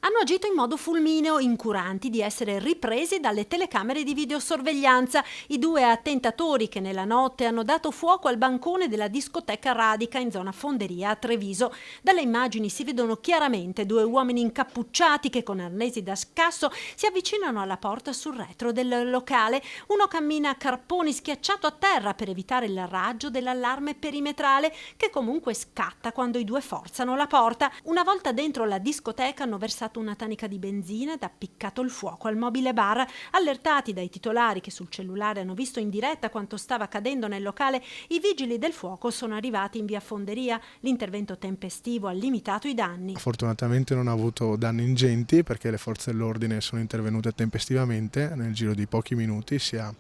Hanno agito in modo fulmineo, incuranti di essere ripresi dalle telecamere di videosorveglianza. I due attentatori che nella notte hanno dato fuoco al bancone della discoteca Radica in zona Fonderia a Treviso. Dalle immagini si vedono chiaramente due uomini incappucciati che con arnesi da scasso si avvicinano alla porta sul retro del locale. Uno cammina a carponi schiacciato a terra per evitare il raggio dell'allarme perimetrale che comunque scatta quando i due forzano la porta. Una volta dentro la discoteca hanno versato una tanica di benzina ed appiccato il fuoco al mobile bar. Allertati dai titolari che sul cellulare hanno visto in diretta quanto stava accadendo nel locale, i vigili del fuoco sono arrivati in via Fonderia. L'intervento tempestivo ha limitato i danni. Fortunatamente non ha avuto danni ingenti perché le forze dell'ordine sono intervenute tempestivamente nel giro di pochi minuti, sia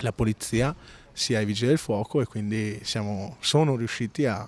la polizia sia i vigili del fuoco, e quindi sono riusciti a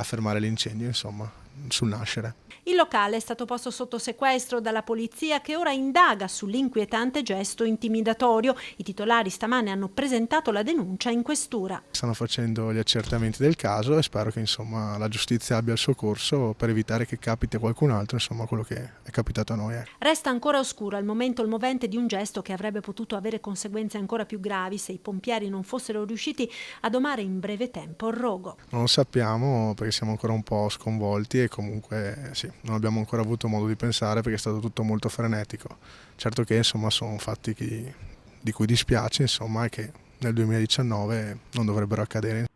fermare l'incendio, insomma, sul nascere. Il locale è stato posto sotto sequestro dalla polizia che ora indaga sull'inquietante gesto intimidatorio. I titolari stamane hanno presentato la denuncia in questura. Stanno facendo gli accertamenti del caso e spero che la giustizia abbia il suo corso per evitare che capiti a qualcun altro quello che è capitato a noi. Resta ancora oscuro al momento il movente di un gesto che avrebbe potuto avere conseguenze ancora più gravi se i pompieri non fossero riusciti a domare in breve tempo il rogo. Non lo sappiamo perché siamo ancora un po' sconvolti e comunque non abbiamo ancora avuto modo di pensare perché è stato tutto molto frenetico. Certo che sono fatti di cui dispiace e che nel 2019 non dovrebbero accadere.